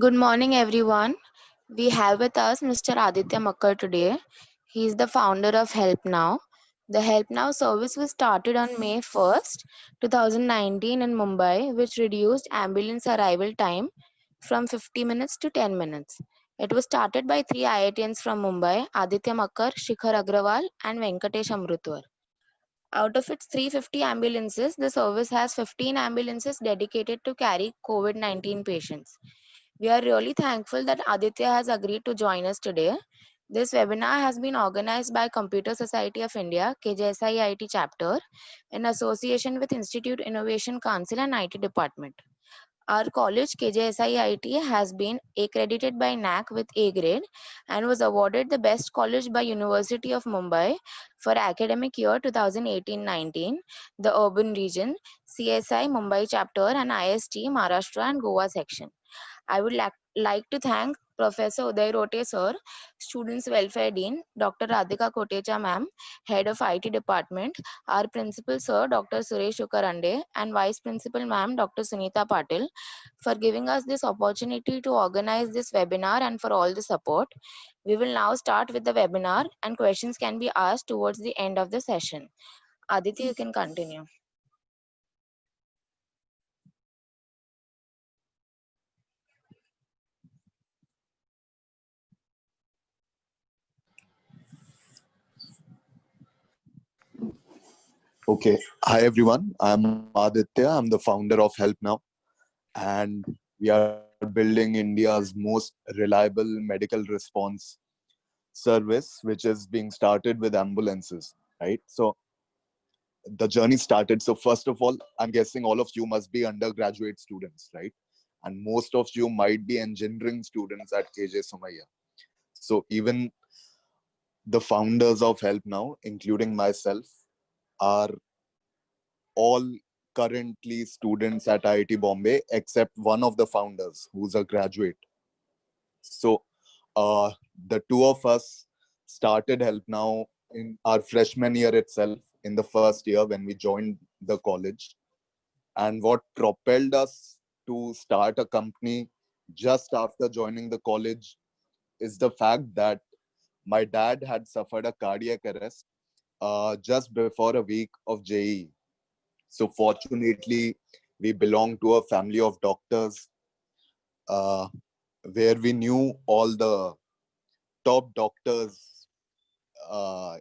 Good morning, everyone. We have with us Mr. Aditya Makkar today. He is the founder of Help Now. The Help Now service was started on May 1st, 2019 in Mumbai, which reduced ambulance arrival time from 50 minutes to 10 minutes. It was started by three IITians from Mumbai, Aditya Makkar, Shikhar Agrawal, and Venkatesh Amrutwar. Out of its 350 ambulances, the service has 15 ambulances dedicated to carry COVID 19 patients. We are really thankful that Aditya has agreed to join us today. This webinar has been organized by Computer Society of India, KJSI IT chapter, in association with Institute Innovation Council and IT Department. Our college, KJSI IT, has been accredited by NAC with A grade and was awarded the Best College by University of Mumbai for academic year 2018-19, the urban region, CSI Mumbai chapter and IST Maharashtra and Goa section. I would like to thank Professor Uday Rote sir, Students Welfare Dean, Dr. Radhika Kotecha ma'am, Head of IT Department, our Principal sir, Dr. Suresh Ukarande, and Vice Principal ma'am, Dr. Sunita Patil, for giving us this opportunity to organize this webinar and for all the support. We will now start with the webinar and questions can be asked towards the end of the session. Aditi, you can continue. Okay. Hi, everyone. I'm Aditya. I'm the founder of Help Now. And we are building India's most reliable medical response service, which is being started with ambulances, right? So the journey started. So, first of all, I'm guessing all of you must be undergraduate students, right? And most of you might be engineering students at KJ Somaiya. So, even the founders of Help Now, including myself, are all currently students at IIT Bombay, except one of the founders who's a graduate. So the two of us started Help Now in our freshman year itself, in the first year when we joined the college. And what propelled us to start a company just after joining the college is the fact that my dad had suffered a cardiac arrest just before a week of JEE. So fortunately, we belong to a family of doctors uh, where we knew all the top doctors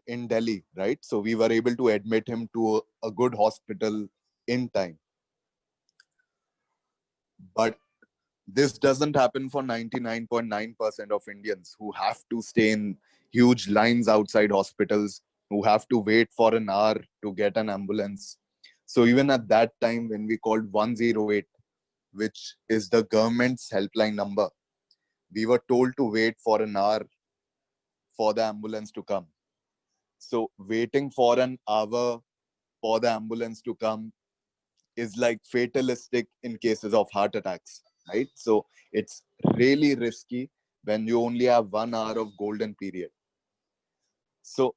in Delhi, right? So we were able to admit him to a good hospital in time. But this doesn't happen for 99.9% of Indians who have to stay in huge lines outside hospitals, who have to wait for an hour to get an ambulance. So even at that time, when we called 108, which is the government's helpline number, we were told to wait for an hour for the ambulance to come. So waiting for an hour for the ambulance to come is like fatalistic in cases of heart attacks, right? So it's really risky when you only have 1 hour of golden period. So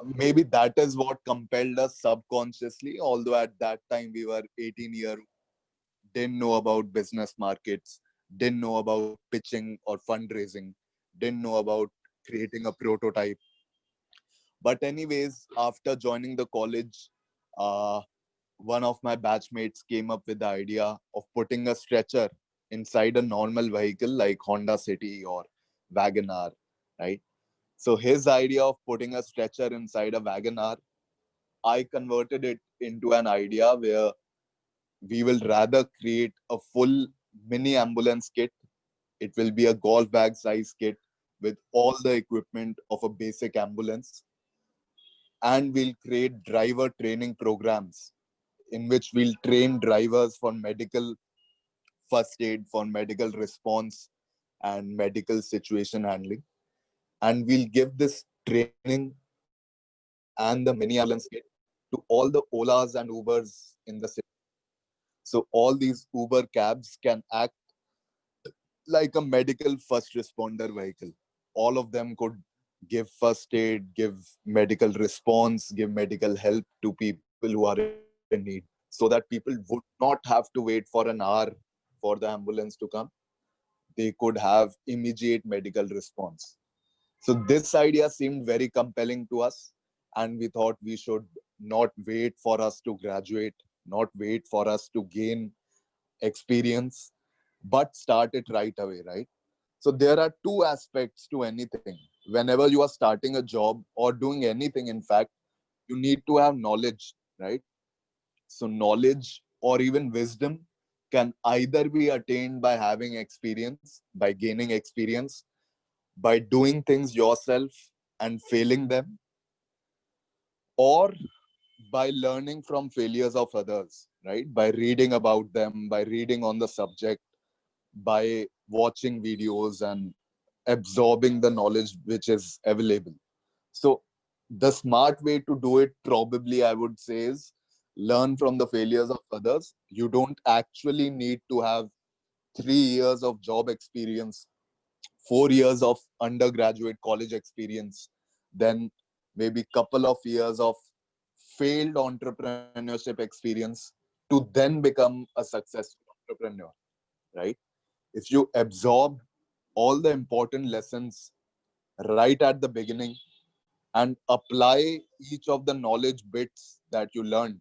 maybe that is what compelled us subconsciously, although at that time we were 18 years, didn't know about business markets, didn't know about pitching or fundraising, didn't know about creating a prototype. But anyways, after joining the college, uh, one of my batchmates came up with the idea of putting a stretcher inside a normal vehicle like Honda City or Wagoner, right? So his idea of putting a stretcher inside a Wagoner, I converted it into an idea where we will rather create a full mini ambulance kit. It will be a golf bag size kit with all the equipment of a basic ambulance. And we'll create driver training programs in which we'll train drivers for medical first aid, for medical response, and medical situation handling. And we'll give this training and the mini ambulance kit to all the Olas and Ubers in the city. So all these Uber cabs can act like a medical first responder vehicle. All of them could give first aid, give medical response, give medical help to people who are in need, so that people would not have to wait for an hour for the ambulance to come. they could have immediate medical response. So this idea seemed very compelling to us, and we thought we should not wait for us to graduate, not wait for us to gain experience, but start it right away, right? So there are two aspects to anything. Whenever you are starting a job or doing anything, in fact, you need to have knowledge, right? So knowledge or even wisdom can either be attained by having experience, by gaining experience, by doing things yourself and failing them, or by learning from failures of others, right? By reading about them, by reading on the subject, by watching videos and absorbing the knowledge which is available. So the smart way to do it, probably I would say, is learn from the failures of others. You don't actually need to have 3 years of job experience, 4 years of undergraduate college experience, then maybe couple of years of failed entrepreneurship experience to then become a successful entrepreneur, right? If you absorb all the important lessons right at the beginning and apply each of the knowledge bits that you learned,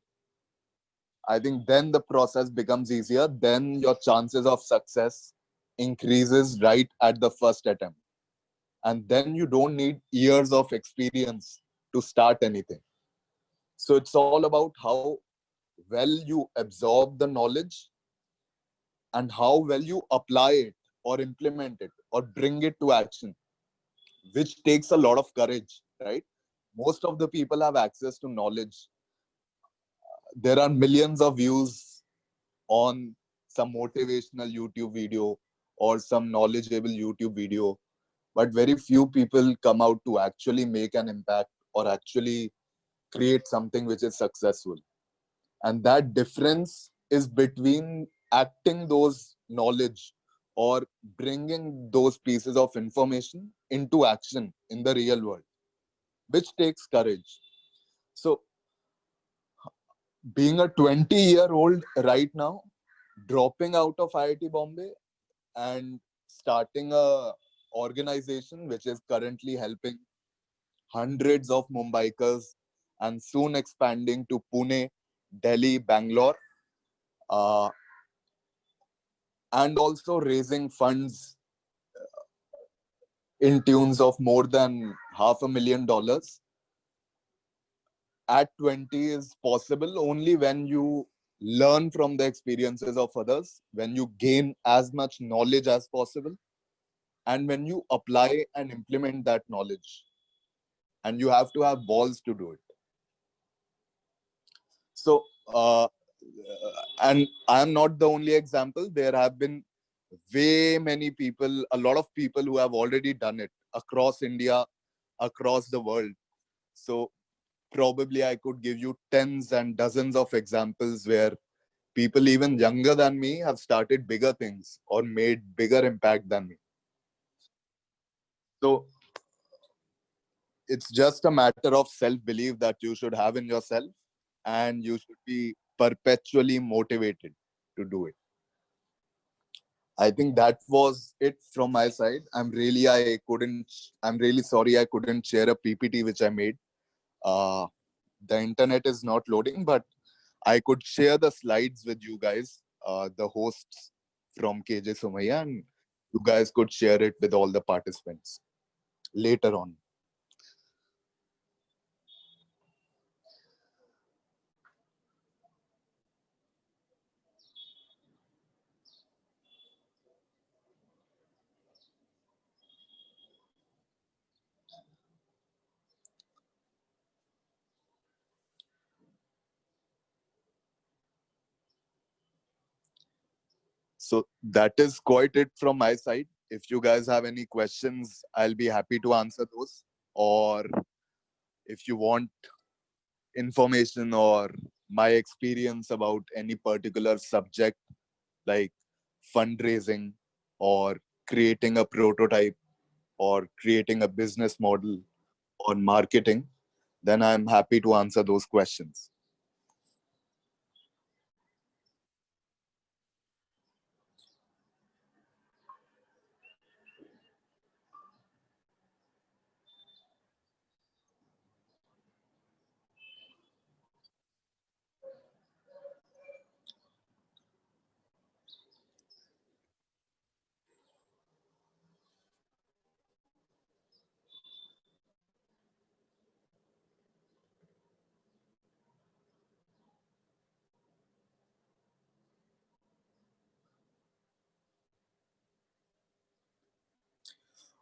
I think then the process becomes easier. Then your chances of success increases right at the first attempt. And then you don't need years of experience to start anything. So it's all about how well you absorb the knowledge and how well you apply it or implement it or bring it to action, which takes a lot of courage, right? Most of the people have access to knowledge. There are millions of views on some motivational YouTube video or some knowledgeable YouTube video, but very few people come out to actually make an impact or actually create something which is successful. And that difference is between acting those knowledge or bringing those pieces of information into action in the real world, which takes courage. So being a 20-year-old right now, dropping out of IIT Bombay and starting a organization which is currently helping hundreds of Mumbaikars and soon expanding to Pune, Delhi, Bangalore, uh, and also raising funds in tunes of more than $500,000 at 20 is possible only when you learn from the experiences of others, when you gain as much knowledge as possible, and when you apply and implement that knowledge. And you have to have balls to do it. So, and I am not the only example. There have been way many people, a lot of people who have already done it across India, across the world. So, probably I could give you tens and dozens of examples where people even younger than me have started bigger things or made bigger impact than me. So, it's just a matter of self belief that you should have in yourself, and you should be perpetually motivated to do it. I think that was it from my side. I'm really sorry I couldn't share a PPT which I made. Uh, the internet is not loading, but I could share the slides with you guys, the hosts from KJ Somaya, and you guys could share it with all the participants later on. So that is quite it from my side. If you guys have any questions, I'll be happy to answer those. Or if you want information or my experience about any particular subject like fundraising or creating a prototype or creating a business model or marketing, then I'm happy to answer those questions.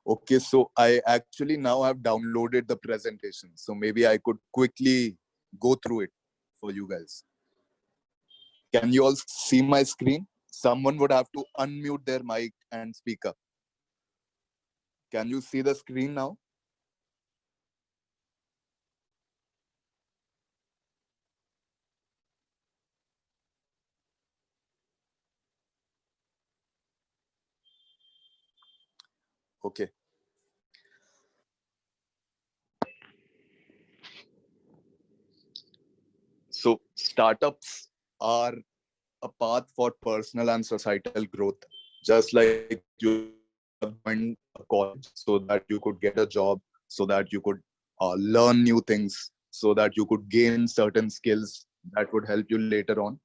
Okay, so I actually now have downloaded the presentation. So maybe I could quickly go through it for you guys. Can you all see my screen? Someone would have to unmute their mic and speak up. Can you see the screen now? Okay. So startups are a path for personal and societal growth. Just like you have joined a college so that you could get a job, so that you could learn new things, so that you could gain certain skills that would help you later on.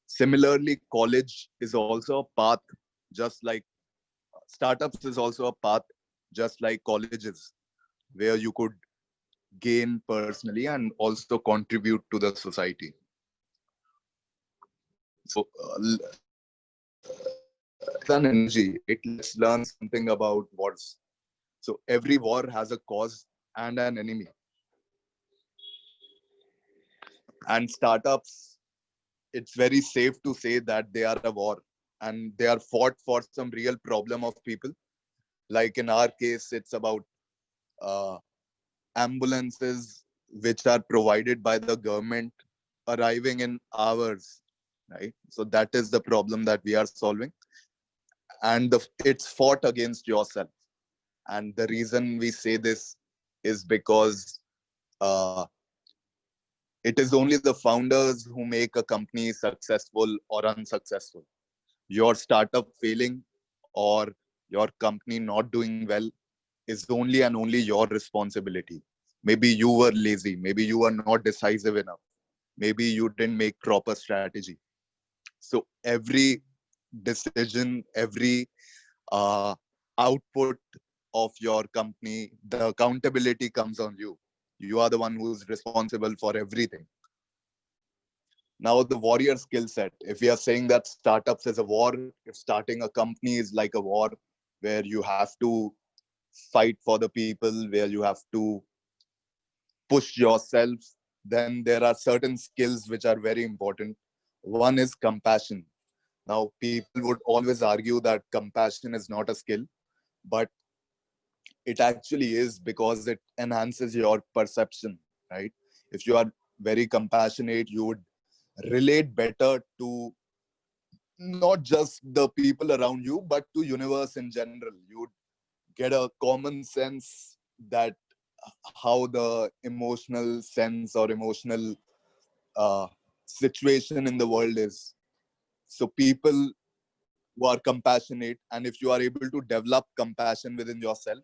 Similarly, college is also a path, just like startups is also a path, just like colleges, where you could gain personally and also contribute to the society. So is an analogy, right? Let's learn something about wars. So every war has a cause and an enemy. And startups, it's very safe to say that they are a war and they are fought for some real problem of people. Like in our case, it's about uh, ambulances which are provided by the government arriving in hours, right? So that is the problem that we are solving. And it's fought against yourself. And the reason we say this is because uh, it is only the founders who make a company successful or unsuccessful. Your startup failing or your company not doing well is only and only your responsibility. Maybe you were lazy, maybe you were not decisive enough, maybe you didn't make proper strategy. So every decision, every uh, output of your company, the accountability comes on you. You are the one who's responsible for everything. Now, the warrior skill set. If we are saying that startups is a war, if starting a company is like a war where you have to fight for the people, where you have to push yourself, then there are certain skills which are very important. One is compassion. Now, people would always argue that compassion is not a skill, but it actually is because it enhances your perception, right? If you are very compassionate, you would relate better to not just the people around you, but to universe in general. You would get a common sense that how the emotional sense or emotional uh, situation in the world is. So people who are compassionate, and if you are able to develop compassion within yourself,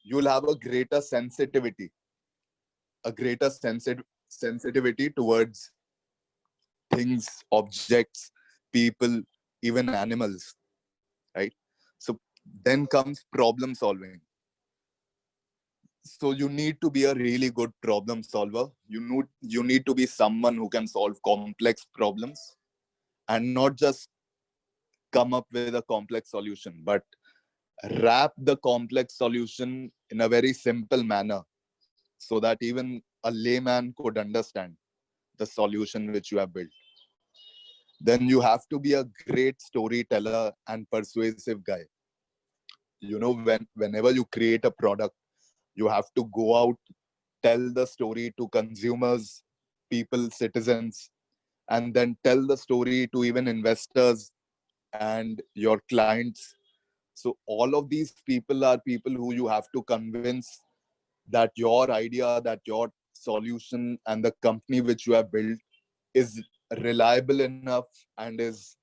you will have a greater sensitivity, sensitivity towards things, objects, people, even animals, right? So then comes problem solving. So you need to be a really good problem solver. You need to be someone who can solve complex problems and not just come up with a complex solution, but wrap the complex solution in a very simple manner so that even a layman could understand the solution which you have built. Then you have to be a great storyteller and persuasive guy. Whenever you create a product, you have to go out, tell the story to consumers, people, citizens, and then tell the story to even investors and your clients. So all of these people are people who you have to convince that your idea, that your solution and the company which you have built is reliable enough and is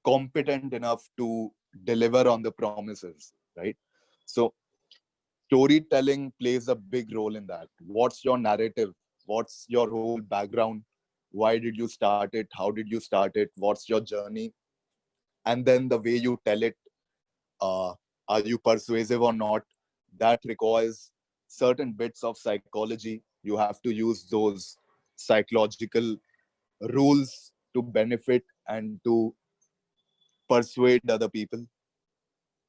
competent enough to deliver on the promises, right? So storytelling plays a big role in that. What's your narrative? What's your whole background? Why did you start it? How did you start it? What's your journey? And then the way you tell it, uh, are you persuasive or not? That requires certain bits of psychology. You have to use those psychological rules to benefit and to persuade other people.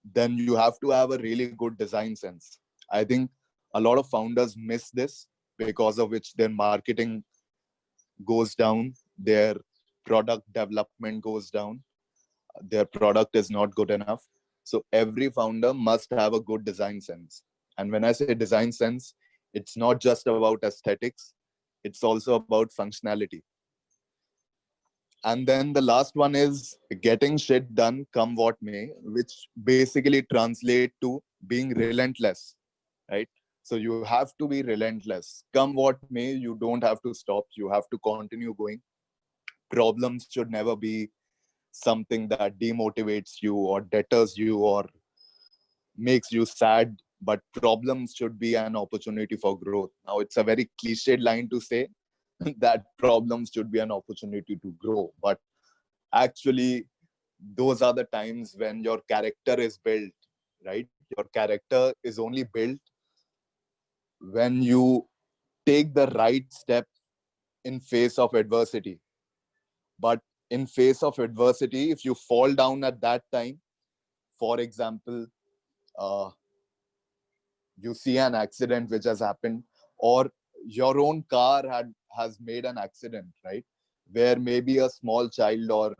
then you have to have a really good design sense. I think a lot of founders miss this, because of which their marketing goes down, their product development goes down, their product is not good enough. So every founder must have a good design sense. And when I say design sense, it's not just about aesthetics, it's also about functionality. And then the last one is getting shit done come what may, which basically translate to being relentless, right? So you have to be relentless. Come what may, you don't have to stop. You have to continue going. Problems should never be something that demotivates you or deters you or makes you sad, but problems should be an opportunity for growth. Now, it's a very cliched line to say that problems should be an opportunity to grow, but actually, those are the times when your character is built, right? Your character is only built when you take the right step in face of adversity. But in face of adversity, if you fall down at that time, for example, uh, you see an accident which has happened, or your own car has made an accident, right, where maybe a small child or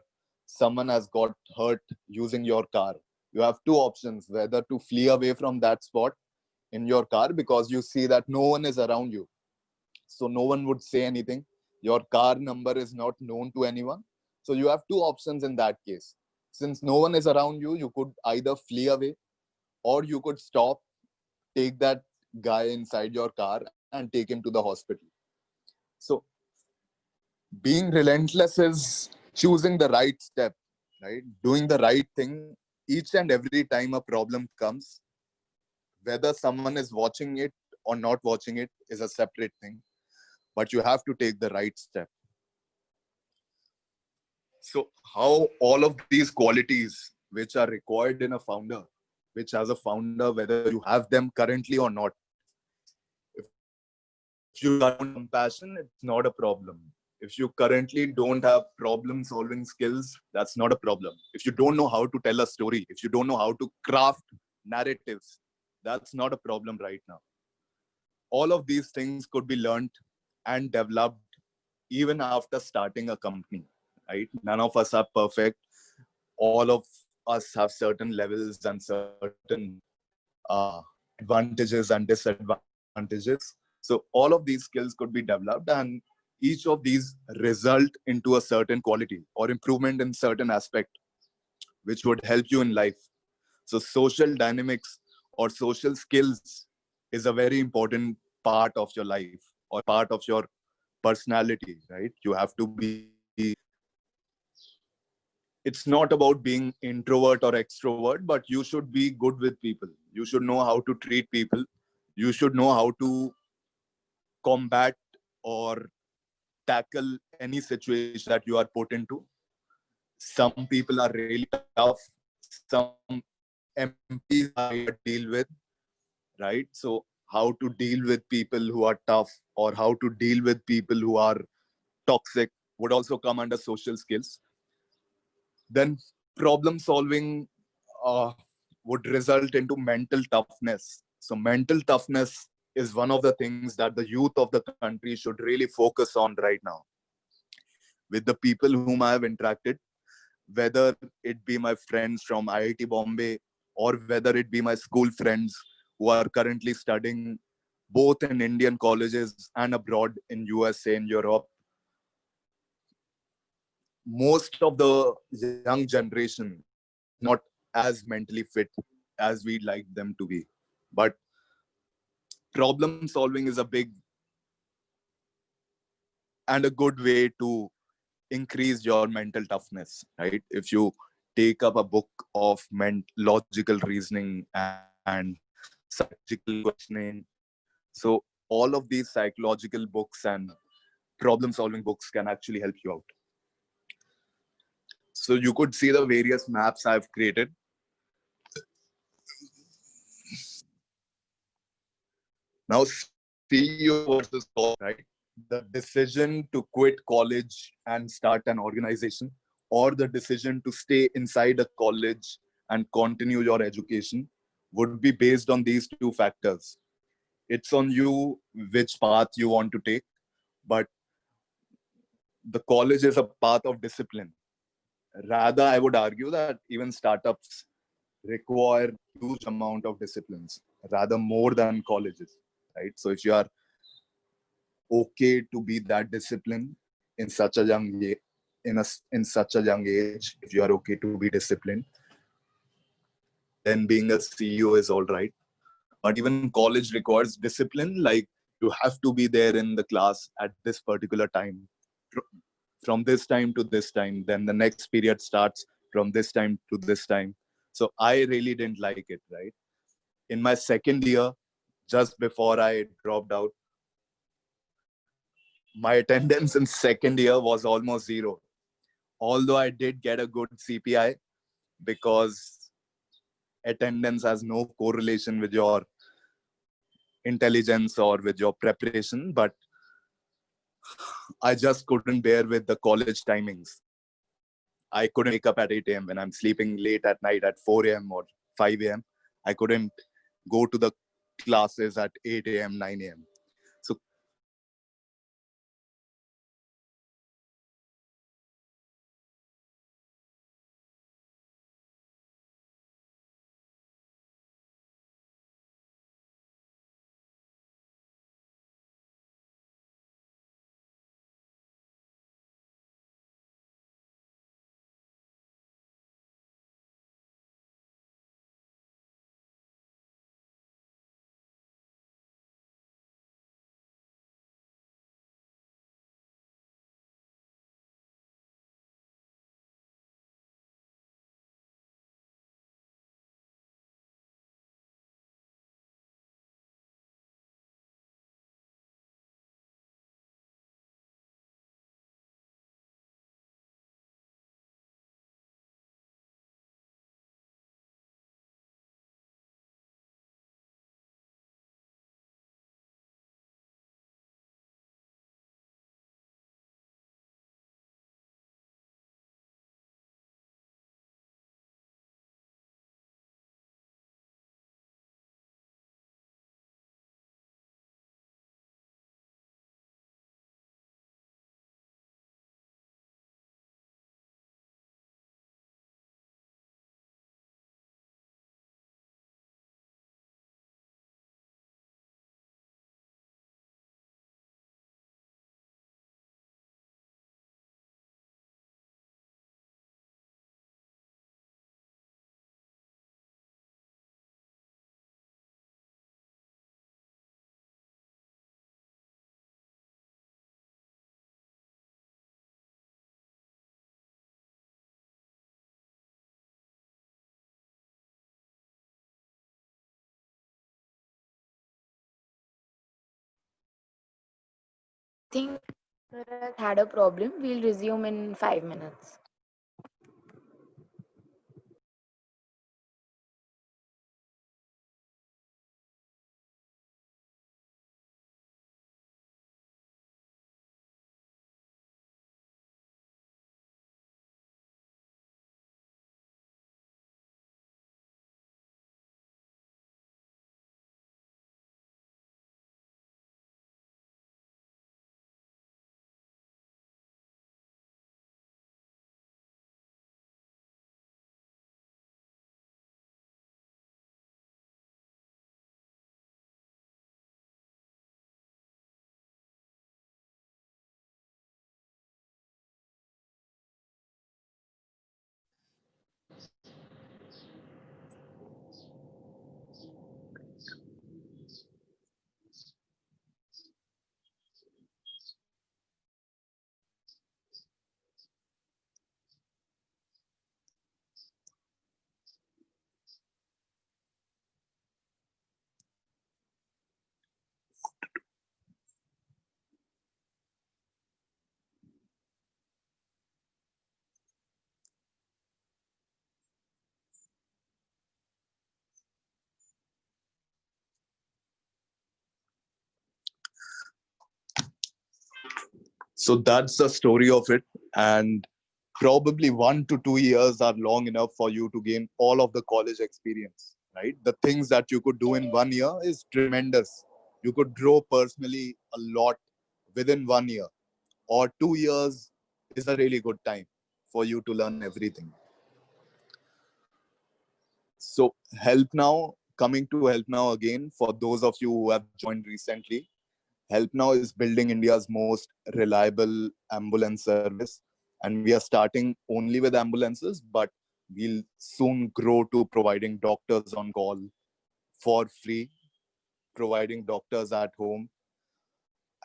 someone has got hurt using your car. You have two options: whether to flee away from that spot in your car because you see that no one is around you, so no one would say anything, your car number is not known to anyone, so you have two options in that case. Since no one is around you, you could either flee away, or you could stop, take that guy inside your car and take him to the hospital. So being relentless is choosing the right step, right? Doing the right thing each and every time a problem comes. Whether someone is watching it or not watching it is a separate thing, but you have to take the right step. So how all of these qualities which are required in a founder, which as a founder, whether you have them currently or not, if you currently don't have compassion, it's not a problem. If you currently don't have problem solving skills, that's not a problem. If you don't know how to tell a story, if you don't know how to craft narratives, that's not a problem right now. All of these things could be learned and developed even after starting a company, right? None of us are perfect. All of us have certain levels and certain advantages and disadvantages. So all of these skills could be developed, and each of these result into a certain quality or improvement in certain aspect, which would help you in life. So social dynamics or social skills is a very important part of your life or part of your personality, right? You have to be, it's not about being introvert or extrovert, but you should be good with people. You should know how to treat people. You should know how to combat or tackle any situation that you are put into. Some people are really tough. Some MPs are really hard to deal with, right? So how to deal with people who are tough or how to deal with people who are toxic would also come under social skills. Then problem solving uh, would result into mental toughness. So mental toughness is one of the things that the youth of the country should really focus on right now. With the people whom I have interacted, whether it be my friends from IIT Bombay or whether it be my school friends who are currently studying both in Indian colleges and abroad in USA and Europe, most of the young generation is not as mentally fit as we'd like them to be. But problem solving is a big and a good way to increase your mental toughness, right? If you take up a book of logical reasoning and psychological questioning, so all of these psychological books and problem solving books can actually help you out. So you could see the various maps I've created. Now, CEO versus college, right? The decision to quit college and start an organization, or the decision to stay inside a college and continue your education would be based on these two factors. It's on you which path you want to take, but the college is a path of discipline. Rather, I would argue that even startups require huge amount of disciplines, rather more than colleges, right? So if you are okay to be that disciplined in such a young age, in such a young age, if you are okay to be disciplined, then being a CEO is all right. But even college requires discipline, like you have to be there in the class at this particular time, from this time to this time, then the next period starts from this time to this time. So I really didn't like it, right? In my second year, just before I dropped out, my attendance in second year was almost zero. Although I did get a good CPI, because attendance has no correlation with your intelligence or with your preparation, but I just couldn't bear with the college timings. I couldn't wake up at 8 a.m. when I'm sleeping late at night at 4 a.m. or 5 a.m. I couldn't go to the classes at 8 a.m., 9 a.m. So college was a path of discipline. And I think Bharat had a problem. We'll resume in 5 minutes. so that's the story of it. And probably 1 to 2 years are long enough for you to gain all of the college experience, right? The things that you could do in 1 year is tremendous. You could grow personally a lot within 1 year, or 2 years is a really good time for you to learn everything. So, Help Now, coming to Help Now again, for those of you who have joined recently, Help Now is building India's most reliable ambulance service. And we are starting only with ambulances, but we'll soon grow to providing doctors on call for free, providing doctors at home,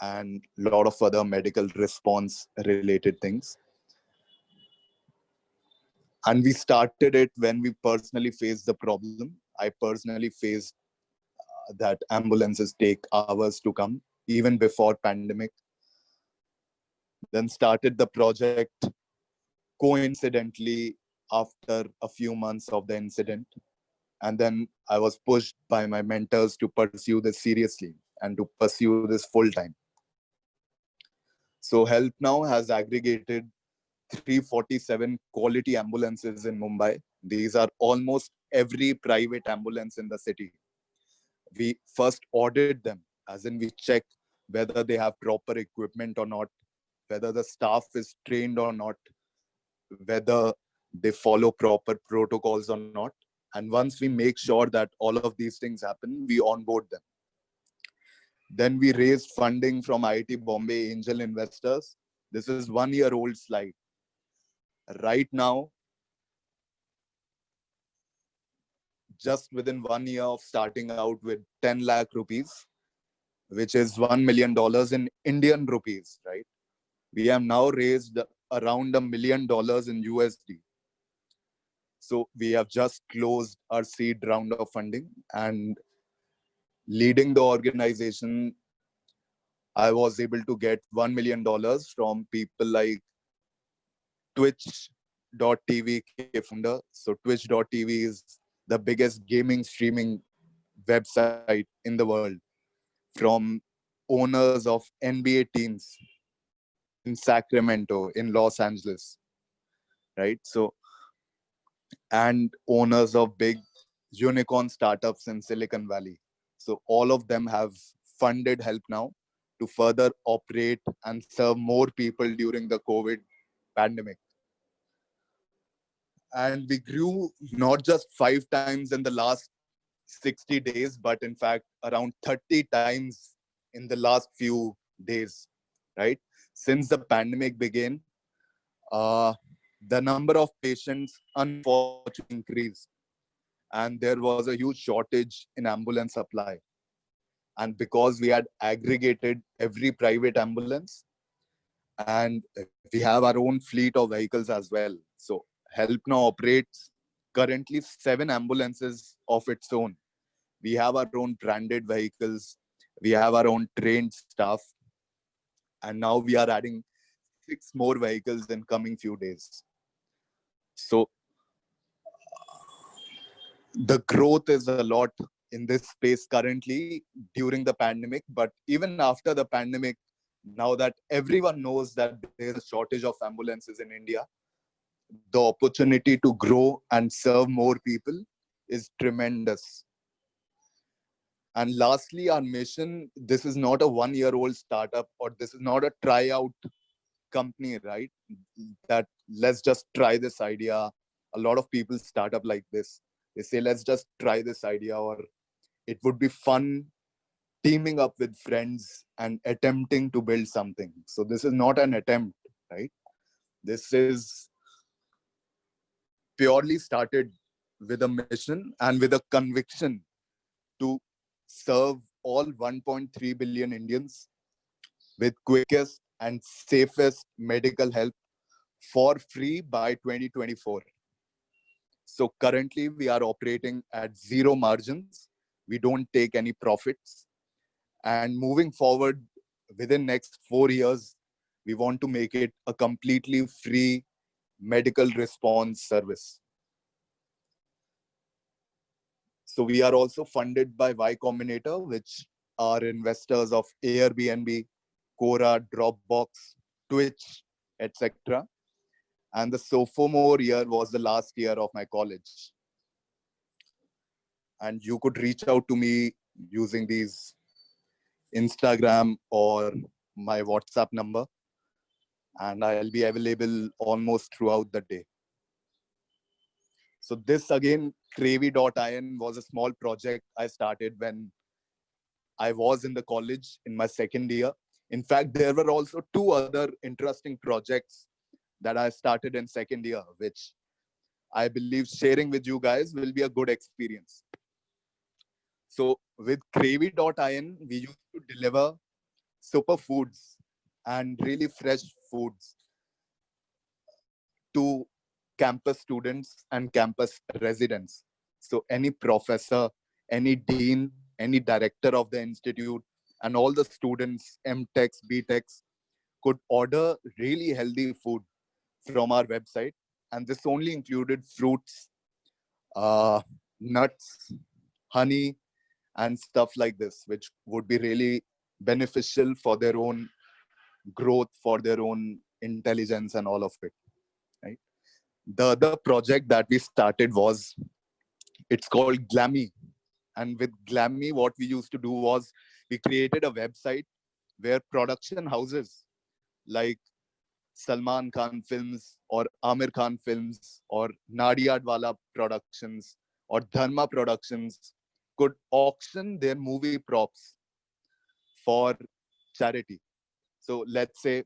and a lot of other medical response related things. And we started it when we personally faced the problem. I personally faced that ambulances take hours to come, even before pandemic. Then started the project coincidentally after a few months of the incident. And then I was pushed by my mentors to pursue this seriously and to pursue this full time. So Help Now has aggregated 347 quality ambulances in Mumbai. These are almost every private ambulance in the city. We first audit them, as in we check whether they have proper equipment or not, whether the staff is trained or not, whether they follow proper protocols or not. And once we make sure that all of these things happen, we onboard them. Then we raised funding from IIT Bombay angel investors. This is 1 year old slide. Right now, just within 1 year of starting out with 10 lakh rupees, which is $1 million in Indian rupees, right? We have now raised around $1 million in USD. So we have just closed our seed round of funding, and leading the organization, I was able to get $1 million from people like Twitch.tv founder. So Twitch.tv is the biggest gaming streaming website in the world, from owners of NBA teams in Sacramento, in Los Angeles, right? So, and owners of big unicorn startups in Silicon Valley. So all of them have funded Help Now to further operate and serve more people during the COVID pandemic. And we grew not just 5 times in the last 60 days, but in fact, around 30 times in the last few days, right? Since the pandemic began, uh, the number of patients unfortunately increased, and there was a huge shortage in ambulance supply. And because we had aggregated every private ambulance, and we have our own fleet of vehicles as well. So Help Now operates currently 7 ambulances of its own. We have our own branded vehicles, we have our own trained staff, and now we are adding 6 more vehicles in coming few days. So the growth is a lot in this space currently during the pandemic, but even after the pandemic, now that everyone knows that there is a shortage of ambulances in India, the opportunity to grow and serve more people is tremendous. And lastly, our mission, this is not a 1 year old startup, or this is not a tryout company, right? That let's just try this idea. A lot of people start up like this. They say, let's just try this idea, or it would be fun teaming up with friends and attempting to build something. So this is not an attempt, right? This is purely started with a mission and with a conviction to serve all 1.3 billion Indians with quickest and safest medical help for free by 2024. So currently we are operating at zero margins. We don't take any profits. And moving forward, within next 4 years, we want to make it a completely free medical response service. So we are also funded by Y Combinator, which are investors of Airbnb, Quora, Dropbox, Twitch, etc. and the sophomore year was the last year of my college. And you could reach out to me using these Instagram or my WhatsApp number, and I'll be available almost throughout the day. So this again, Cravy.in was a small project I started when I was in the college in my second year. In fact, there were also two other interesting projects that I started in second year, which I believe sharing with you guys will be a good experience. So with Cravy.in, we used to deliver superfoods and really fresh foods to campus students and campus residents. So any professor, any dean, any director of the institute, and all the students, MTechs, BTechs, could order really healthy food from our website. And this only included fruits, uh, nuts, honey, and stuff like this, which would be really beneficial for their own growth, for their own intelligence, and all of it. Right. The other project that we started was, it's called Glammy. And with Glammy, what we used to do was we created a website where production houses like Salman Khan Films or Amir Khan Films or Nadiadwala Productions or Dharma Productions could auction their movie props for charity. So let's say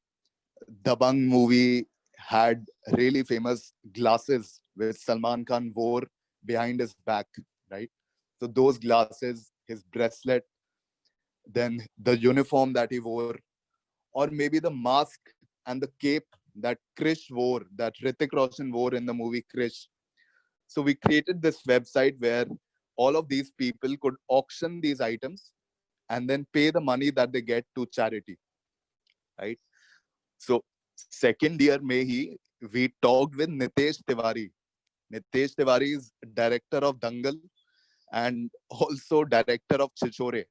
Dabang movie had really famous glasses which Salman Khan wore behind his back, right? So those glasses, his bracelet, then the uniform that he wore, or maybe the mask and the cape that Krish wore, that Hrithik Roshan wore in the movie Krish. So we created this website where all of these people could auction these items and then pay the money that they get to charity, right? So second year May we talked with Nitesh Tiwari. Nitesh Tiwari is director of Dangal and also director of Chichore.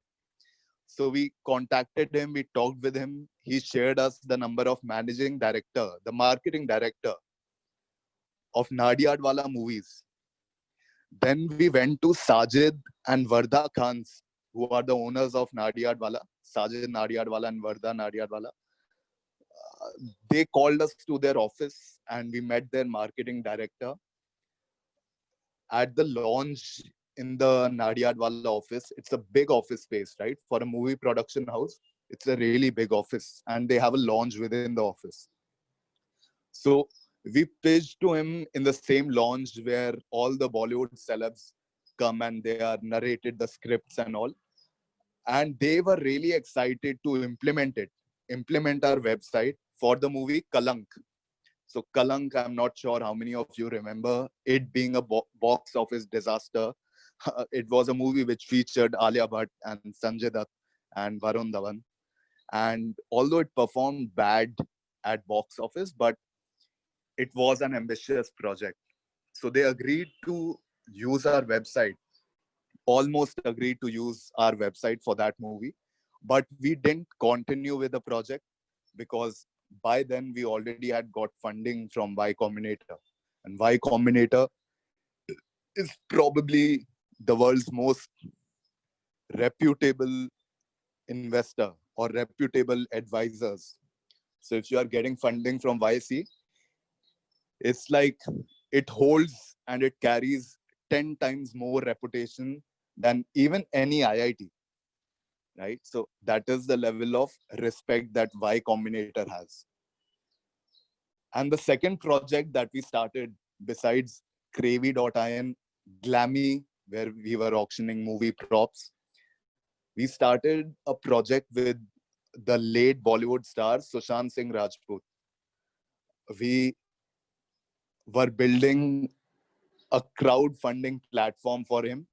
So we contacted him, we talked with him. He shared us the number of managing director, the marketing director of Nadiadwala movies. Then we went to Sajid and Vardha Khans, who are the owners of Nadiadwala, Sajid Nadiadwala and Vardha Nadiadwala. They called us to their office and we met their marketing director at the launch in the Nadiadwala office. It's a big office space, right? For a movie production house, it's a really big office and they have a lounge within the office. So we pitched to him in the same lounge where all the Bollywood celebs come and they are narrated the scripts and all. And they were really excited to implement our website for the movie Kalank. So Kalank, I'm not sure how many of you remember it being a box office disaster. It was a movie which featured Alia Bhatt and Sanjay Dutt and Varun Dhawan. And although it performed bad at box office, but it was an ambitious project. So they agreed to use our website, almost agreed to use our website for that movie. But we didn't continue with the project because by then we already had got funding from Y Combinator. And Y Combinator is probably the world's most reputable investor or reputable advisors. So if you are getting funding from YC, it's like it holds and it carries 10 times more reputation than even any IIT, right? So that is the level of respect that Y Combinator has. And the second project that we started besides Cravy.in, Glammy, where we were auctioning movie props, we started a project with the late Bollywood star Sushant Singh Rajput. We were building a crowdfunding platform for him,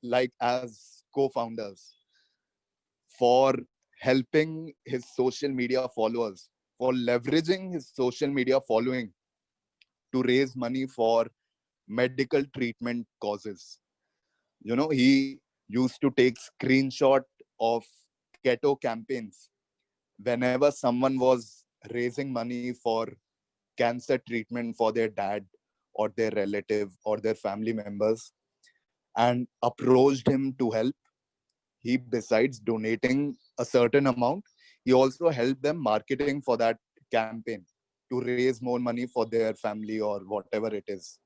like as co-founders, for helping his social media followers, for leveraging his social media following to raise money for medical treatment causes. You know, he used to take screenshot of keto campaigns whenever someone was raising money for cancer treatment for their dad or their relative or their family members, and approached him to help. He, besides donating a certain amount, he also helped them marketing for that campaign to raise more money for their family or whatever it is.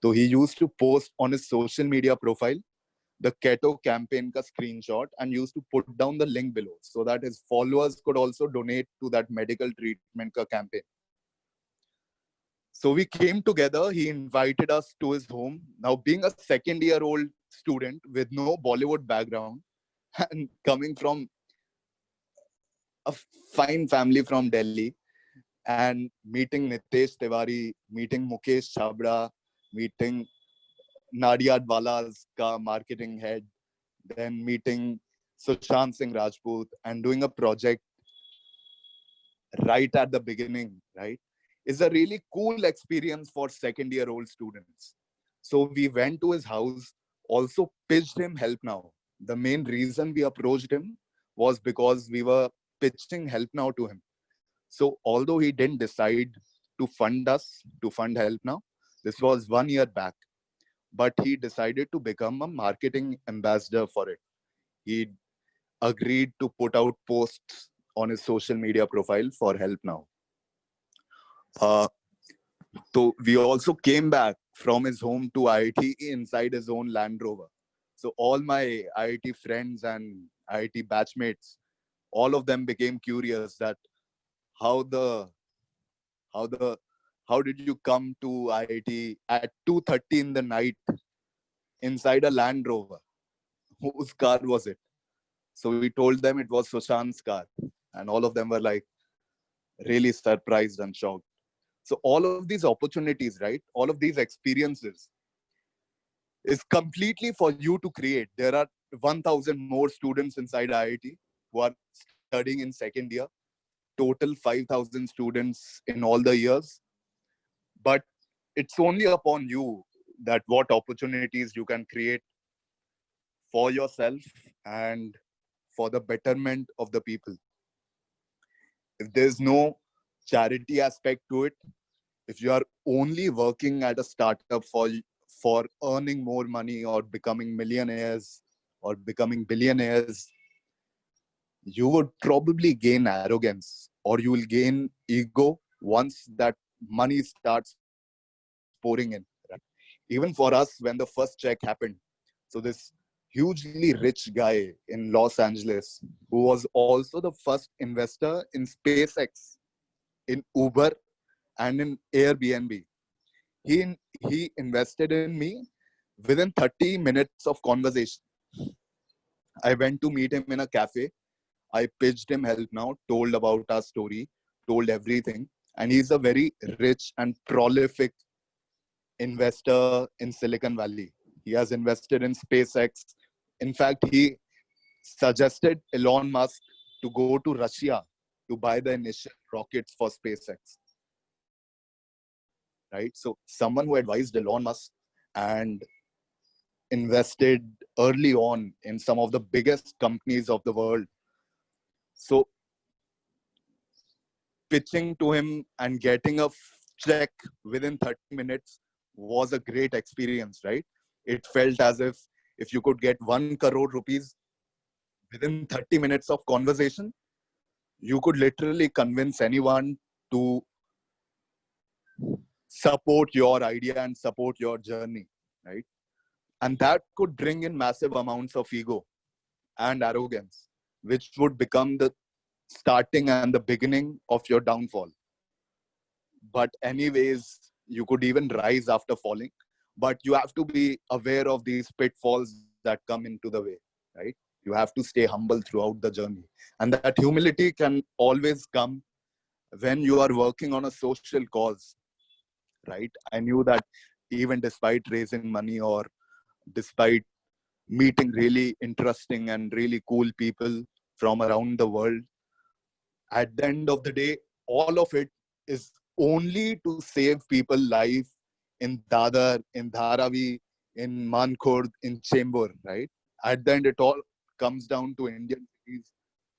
So he used to post on his social media profile the keto campaign ka screenshot and used to put down the link below so that his followers could also donate to that medical treatment ka campaign. So we came together. He invited us to his home. Now, being a second-year-old student with no Bollywood background and coming from a fine family from Delhi, and meeting Nitesh Tiwari, meeting Mukesh Chabra, meeting Nadia Wala's ka marketing head, then meeting Sushant Singh Rajput, and doing a project right at the beginning, right, is a really cool experience for second-year-old students. So we went to his house, also pitched him help now. The main reason we approached him was because we were pitching help now to him. So although he didn't decide to fund us, to fund help now, this was 1 year back, but he decided to become a marketing ambassador for it. He agreed to put out posts on his social media profile for help now. Uh, so we also came back from his home to IIT inside his own Land Rover. So all my IIT friends and IIT batchmates, all of them became curious that how the how the how did you come to IIT at 2:30 in the night inside a Land Rover? Whose car was it? So we told them it was Sushant's car, and all of them were like really surprised and shocked. So all of these opportunities, right? All of these experiences is completely for you to create. There are 1,000 more students inside IIT who are studying in second year, total 5,000 students in all the years. But it's only upon you that what opportunities you can create for yourself and for the betterment of the people. If there's no charity aspect to it, if you are only working at a startup for earning more money or becoming millionaires or becoming billionaires, you would probably gain arrogance or you will gain ego once that money starts pouring in. Right? Even for us, when the first check happened, so this hugely rich guy in Los Angeles, who was also the first investor in SpaceX, in Uber, and in Airbnb, he invested in me within 30 minutes of conversation. I went to meet him in a cafe. I pitched him help now, told about our story, told everything. And he's a very rich and prolific investor in Silicon Valley. He has invested in SpaceX. In fact, he suggested Elon Musk to go to Russia to buy the initial rockets for SpaceX. Right? So someone who advised Elon Musk and invested early on in some of the biggest companies of the world. So pitching to him and getting a check within 30 minutes was a great experience, right? It felt as if you could get 1 crore rupees within 30 minutes of conversation, you could literally convince anyone to support your idea and support your journey, right? And that could bring in massive amounts of ego and arrogance, which would become the starting and the beginning of your downfall. But anyways, you could even rise after falling, but you have to be aware of these pitfalls that come into the way, right? You have to stay humble throughout the journey, and that humility can always come when you are working on a social cause, right? I knew that even despite raising money or despite meeting really interesting and really cool people from around the world, at the end of the day, all of it is only to save people life in Dadar, in Dharavi, in Mankhurd, in Chembur, right? At the end, it all comes down to Indian cities,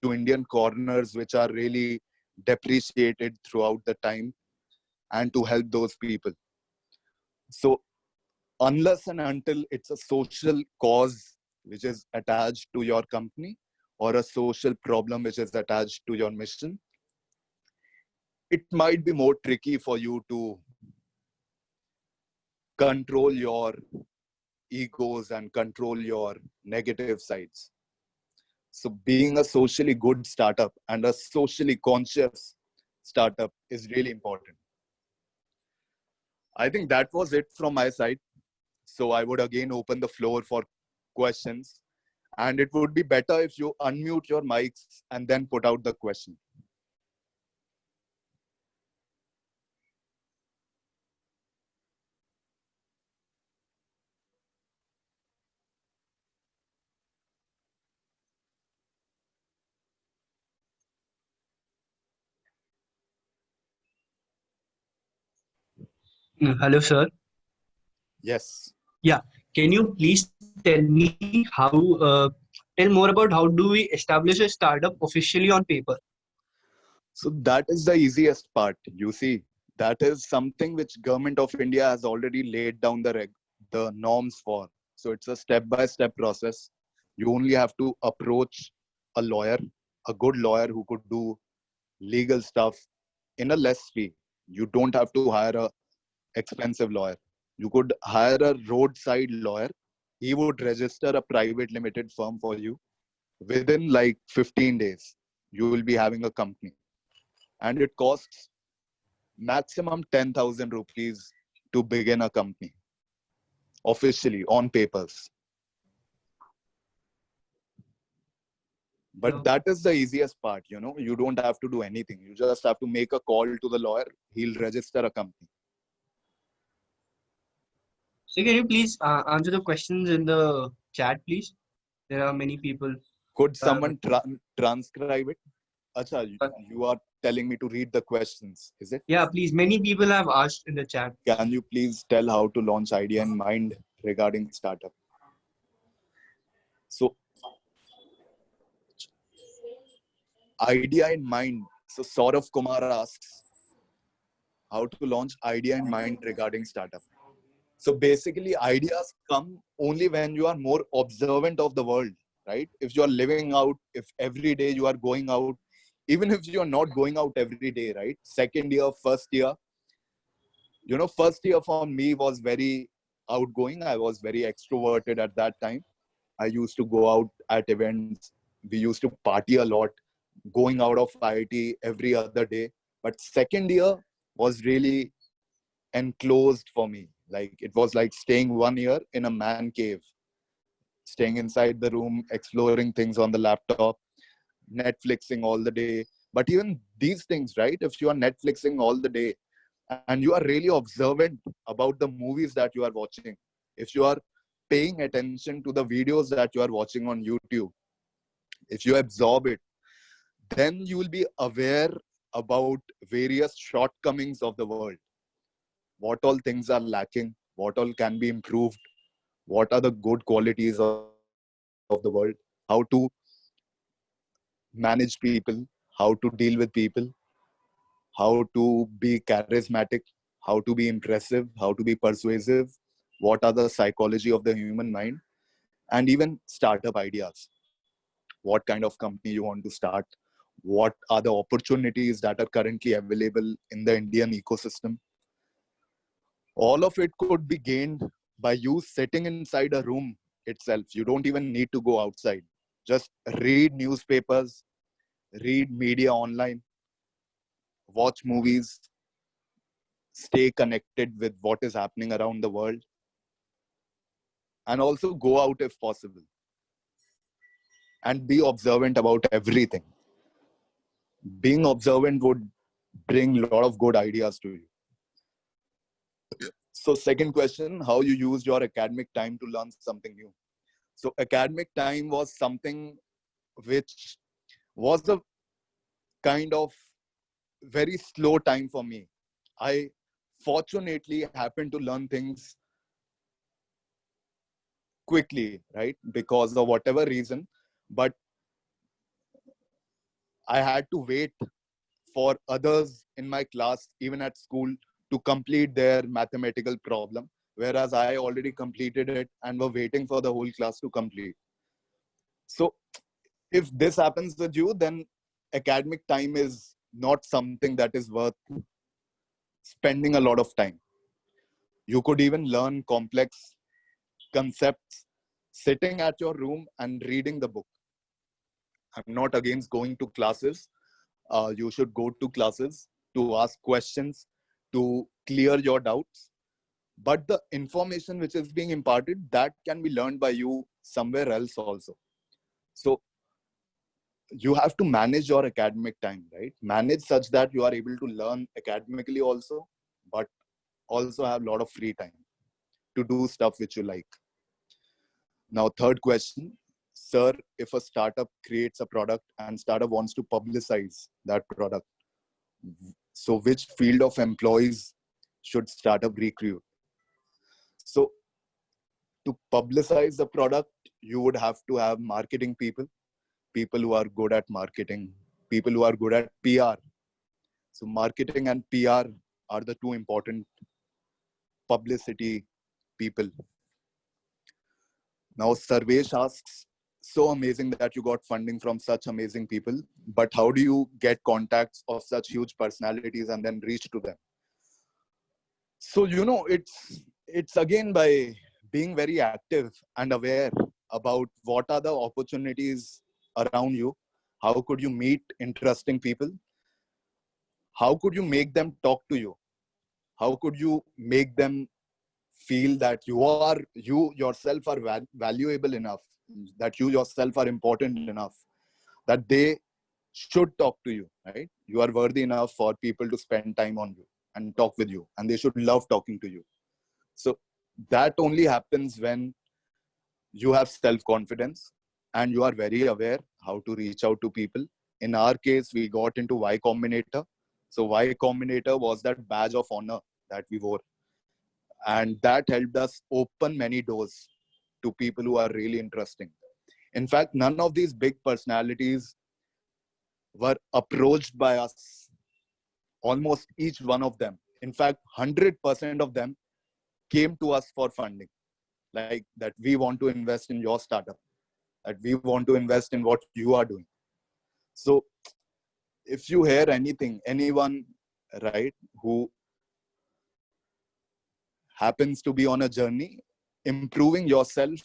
to Indian corners, which are really depreciated throughout the time. and to help those people. So unless and until it's a social cause which is attached to your company or a social problem which is attached to your mission, it might be more tricky for you to control your egos and control your negative sides. So being a socially good startup and a socially conscious startup is really important. I think that was it from my side. So I would again open the floor for questions. And it would be better if you unmute your mics and then put out the question. Hello, sir. Yes. Yeah. Can you please tell me tell more about how do we establish a startup officially on paper? So that is the easiest part. You see, that is something which Government of India has already laid down the norms for. So it's a step-by-step process. You only have to approach a lawyer, a good lawyer who could do legal stuff in a less fee. You don't have to hire a expensive lawyer. You could hire a roadside lawyer. He would register a private limited firm for you. Within like 15 days, you will be having a company. And it costs maximum 10,000 rupees to begin a company officially on papers. But that is the easiest part, you know. You don't have to do anything. You just have to make a call to the lawyer. He'll register a company. So can you please answer the questions in the chat, please? There are many people. Could someone transcribe it? Acha, Uh, you are telling me to read the questions, is it? Yeah, please. Many people have asked in the chat. Can you please tell how to launch Idea in Mind regarding startup? So, Idea in Mind. So, Saurav Kumar asks how to launch Idea in Mind regarding startup. So, basically, ideas come only when you are more observant of the world, right? If you are living out, if every day you are going out, even if you are not going out every day, right? Second year, first year, you know, first year for me was very outgoing. I was very extroverted at that time. I used to go out at events. We used to party a lot, going out of IIT every other day. But second year was really enclosed for me. Like it was like staying 1 year in a man cave, staying inside the room, exploring things on the laptop, Netflixing all the day. But even these things, right? If you are Netflixing all the day and you are really observant about the movies that you are watching, if you are paying attention to the videos that you are watching on YouTube, if you absorb it, then you will be aware about various shortcomings of the world. What all things are lacking, what all can be improved, what are the good qualities of the world, how to manage people, how to deal with people, how to be charismatic, how to be impressive, how to be persuasive, what are the psychology of the human mind, and even startup ideas. What kind of company you want to start, what are the opportunities that are currently available in the Indian ecosystem. All of it could be gained by you sitting inside a room itself. You don't even need to go outside. Just read newspapers, read media online, watch movies, stay connected with what is happening around the world, and also go out if possible and be observant about everything. Being observant would bring a lot of good ideas to you. So second question, how you used your academic time to learn something new. So academic time was something which was a kind of very slow time for me. I fortunately happened to learn things quickly, right? Because of whatever reason. But I had to wait for others in my class, even at school, to complete their mathematical problem, whereas I already completed it and were waiting for the whole class to complete. So if this happens with you, then academic time is not something that is worth spending a lot of time. You could even learn complex concepts sitting at your room and reading the book. I'm not against going to classes. You should go to classes to ask questions, to clear your doubts. But the information which is being imparted, that can be learned by you somewhere else also. So you have to manage your academic time, right? Manage such that you are able to learn academically also, but also have a lot of free time to do stuff which you like. Now, third question, sir, if a startup creates a product and startup wants to publicize that product, so which field of employees should startup recruit? So to publicize the product, you would have to have marketing people, people who are good at marketing, people who are good at PR. So marketing and PR are the two important publicity people. Now, Sarvesh asks, so amazing that you got funding from such amazing people, but how do you get contacts of such huge personalities and then reach to them? So, it's again by being very active and aware about what are the opportunities around you. How could you meet interesting people? How could you make them talk to you? How could you make them feel that you yourself are valuable enough, that you yourself are important enough, that they should talk to you, right? You are worthy enough for people to spend time on you and talk with you, and they should love talking to you. So that only happens when you have self-confidence and you are very aware how to reach out to people. In our case, we got into Y Combinator. So Y Combinator was that badge of honor that we wore. And that helped us open many doors to people who are really interesting. In fact, none of these big personalities were approached by us. Almost each one of them. In fact, 100% of them came to us for funding. Like that, we want to invest in your startup, that we want to invest in what you are doing. So if you hear anything, anyone, right, who happens to be on a journey, improving yourself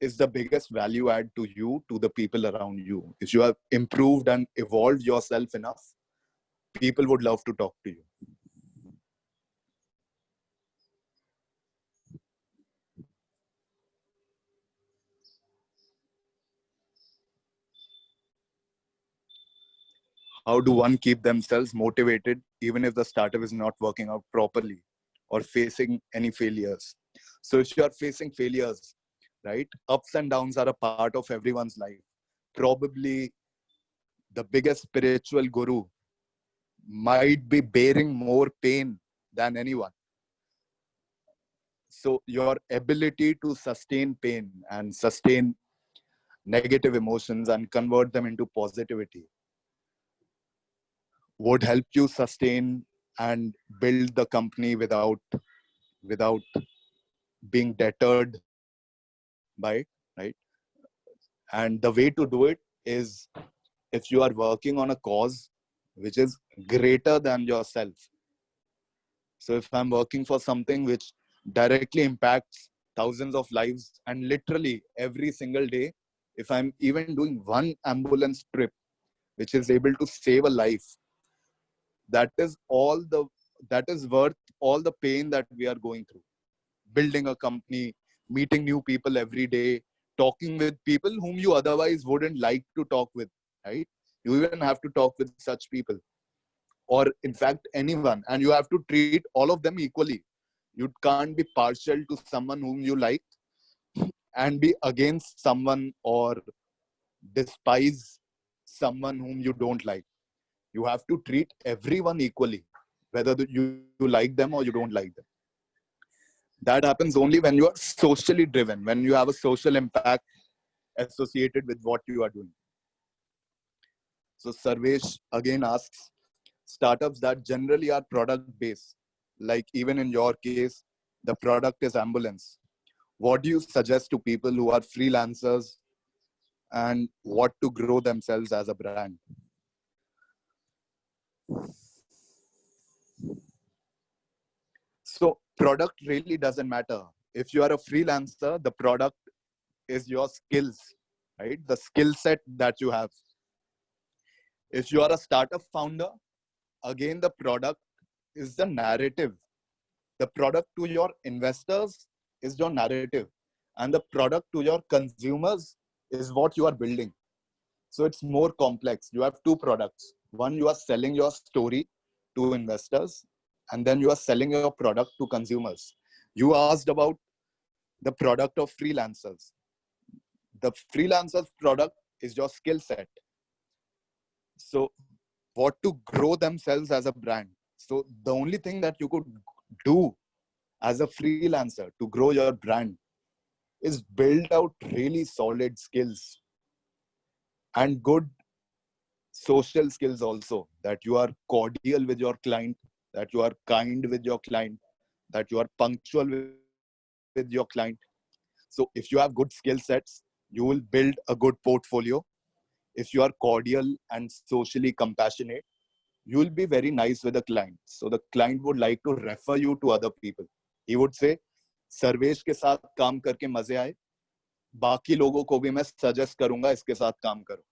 is the biggest value add to you, to the people around you. If you have improved and evolved yourself enough, people would love to talk to you. How do one keep themselves motivated even if the startup is not working out properly or facing any failures? So if you are facing failures, right, ups and downs are a part of everyone's life. Probably the biggest spiritual guru might be bearing more pain than anyone. So your ability to sustain pain and sustain negative emotions and convert them into positivity would help you sustain and build the company without being deterred by it, right? And the way to do it is, if you are working on a cause which is greater than yourself. So if I'm working for something which directly impacts thousands of lives, and literally every single day, if I'm even doing one ambulance trip which is able to save a life, that is that is worth all the pain that we are going through. Building a company, meeting new people every day, talking with people whom you otherwise wouldn't like to talk with, right? You even have to talk with such people, or in fact anyone, and you have to treat all of them equally. You can't be partial to someone whom you like and be against someone or despise someone whom you don't like. You have to treat everyone equally, whether you like them or you don't like them. That happens only when you are socially driven, when you have a social impact associated with what you are doing. So Sarvesh again asks, startups that generally are product based, like even in your case, the product is ambulance. What do you suggest to people who are freelancers and what to grow themselves as a brand? So product really doesn't matter. If you are a freelancer, the product is your skills, right? The skill set that you have. If you are a startup founder, again, the product is the narrative. The product to your investors is your narrative. And the product to your consumers is what you are building. So it's more complex. You have two products. One, you are selling your story to investors, and then you are selling your product to consumers. You asked about the product of freelancers. The freelancer's product is your skill set. So what to grow themselves as a brand. So the only thing that you could do as a freelancer to grow your brand is build out really solid skills and good social skills also, that you are cordial with your client, that you are kind with your client, that you are punctual with your client. So if you have good skill sets, you will build a good portfolio. If you are cordial and socially compassionate, you will be very nice with the client. So the client would like to refer you to other people. He would say, Sarvesh के साथ काम करके मजे आए, बाकी लोगों को भी मैं सजेस्ट करूंगा इसके साथ काम करो,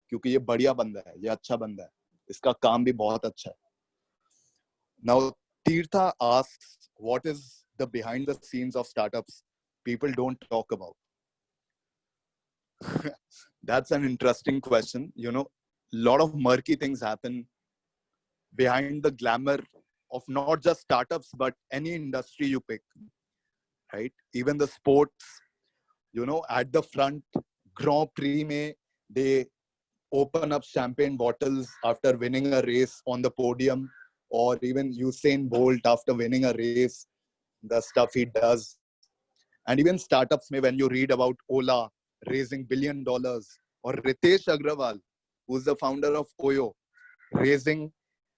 क्योंकि ये बढ़िया बंदा है, ये अच्छा बंदा है, इसका काम भी बहुत अच्छा है. Now, Tirtha asks, what is the behind the scenes of startups people don't talk about? That's an interesting question. You know, a lot of murky things happen behind the glamour of not just startups, but any industry you pick, right? Even the sports, you know, at the front, Grand Prix mein, they open up champagne bottles after winning a race on the podium, or even Usain Bolt after winning a race, the stuff he does. And even startups may, when you read about Ola raising $1 billion, or Ritesh Agrawal, who's the founder of Oyo, raising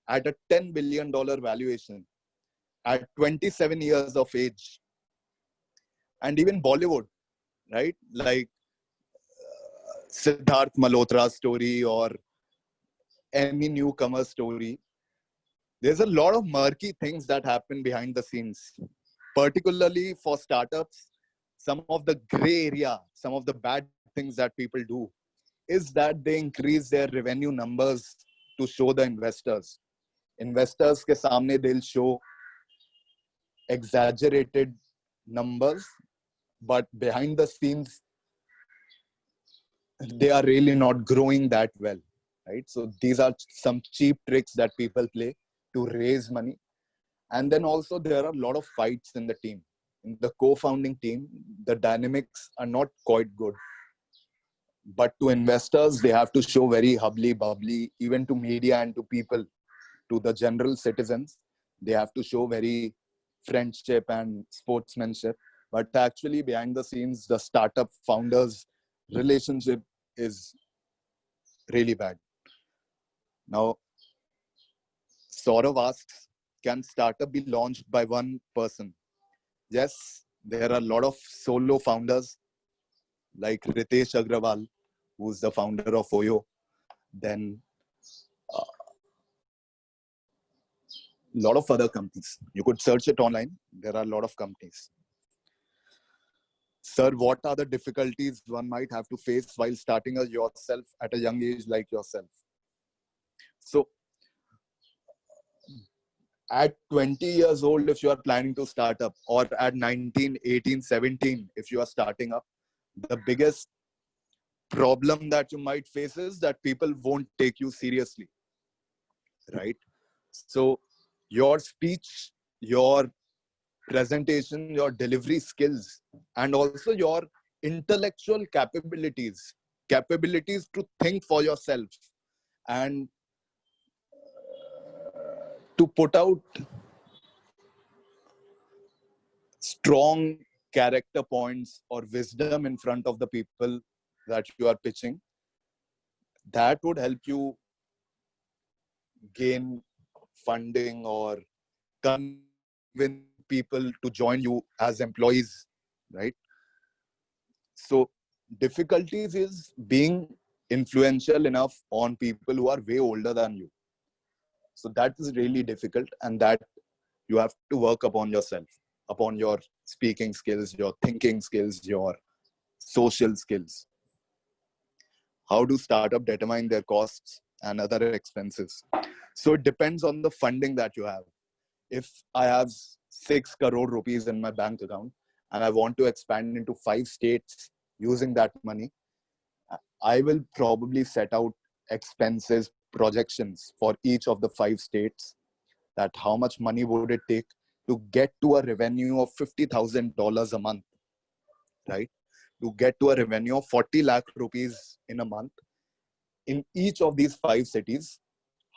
at a $10 billion valuation at 27 years of age. And even Bollywood, right? Like Siddharth Malhotra's story or any newcomer story. There's a lot of murky things that happen behind the scenes, particularly for startups. Some of the gray area, some of the bad things that people do is that they increase their revenue numbers to show the investors. Investors ke samne they'll show exaggerated numbers, but behind the scenes, they are really not growing that well, right? So these are some cheap tricks that people play to raise money. And then also there are a lot of fights in the team. In the co-founding team, the dynamics are not quite good. But to investors, they have to show very hubbly bubbly, even to media and to people, to the general citizens, they have to show very friendship and sportsmanship. But actually behind the scenes, the startup founders relationship is really bad. Now, Saurav asks, can startup be launched by one person? Yes, there are a lot of solo founders like Ritesh Agrawal, who's the founder of Oyo. Then a lot of other companies. You could search it online. There are a lot of companies. Sir, what are the difficulties one might have to face while starting yourself at a young age like yourself? So at 20 years old, if you are planning to start up, or at 19, 18, 17, if you are starting up, the biggest problem that you might face is that people won't take you seriously, right? So your speech, your presentation, your delivery skills, and also your intellectual capabilities to think for yourself and to put out strong character points or wisdom in front of the people that you are pitching, that would help you gain funding or convince convince people to join you as employees, right? So difficulties is being influential enough on people who are way older than you. So that is really difficult, and that you have to work upon yourself, upon your speaking skills, your thinking skills, your social skills. How do startup determine their costs and other expenses? So it depends on the funding that you have. If I have 6 crore rupees in my bank account and I want to expand into 5 states using that money, I will probably set out expenses projections for each of the 5 states, that how much money would it take to get to a revenue of $50,000 a month, right? To get to a revenue of 40 lakh rupees in a month in each of these 5 cities.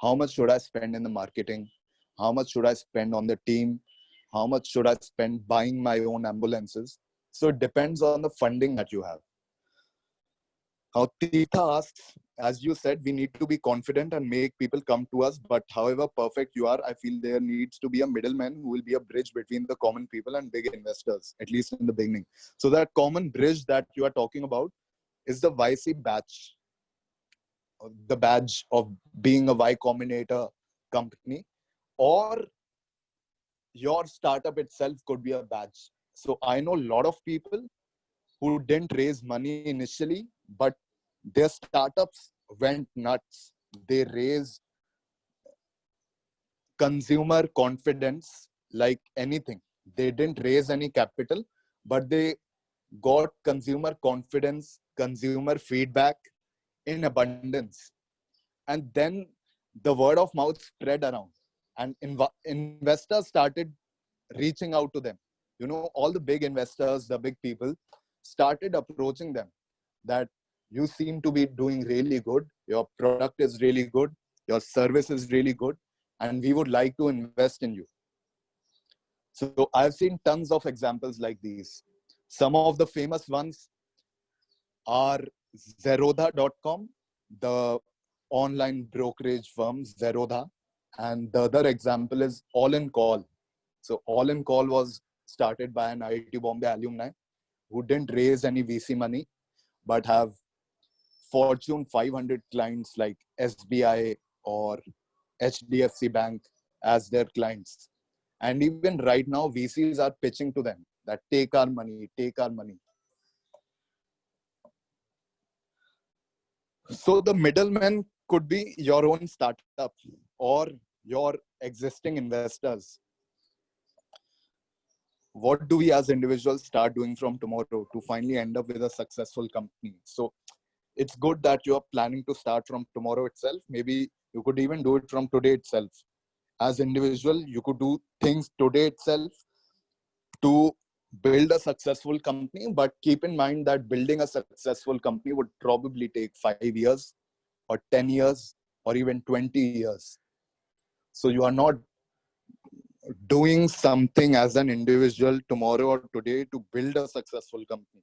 How much should I spend in the marketing? How much should I spend on the team? How much should I spend buying my own ambulances? So it depends on the funding that you have. How Tita asks, as you said, we need to be confident and make people come to us. But however perfect you are, I feel there needs to be a middleman who will be a bridge between the common people and big investors, at least in the beginning. So that common bridge that you are talking about is the YC badge, the badge of being a Y Combinator company, or your startup itself could be a badge. So I know a lot of people who didn't raise money initially, but their startups went nuts. They raised consumer confidence like anything. They didn't raise any capital, but they got consumer confidence, consumer feedback in abundance. And then the word of mouth spread around, and investors started reaching out to them. You know, all the big investors, the big people started approaching them that you seem to be doing really good. Your product is really good. Your service is really good. And we would like to invest in you. So I've seen tons of examples like these. Some of the famous ones are Zerodha.com, the online brokerage firm, Zerodha. And the other example is All in Call. So All in Call was started by an IIT Bombay alumni who didn't raise any VC money, but have Fortune 500 clients like SBI or HDFC Bank as their clients. And even right now, VCs are pitching to them that take our money, take our money. So the middleman could be your own startup or your existing investors. What do we as individuals start doing from tomorrow to finally end up with a successful company? So it's good that you're planning to start from tomorrow itself. Maybe you could even do it from today itself. As individual, you could do things today itself to build a successful company, but keep in mind that building a successful company would probably take 5 years or 10 years or even 20 years. So you are not doing something as an individual tomorrow or today to build a successful company.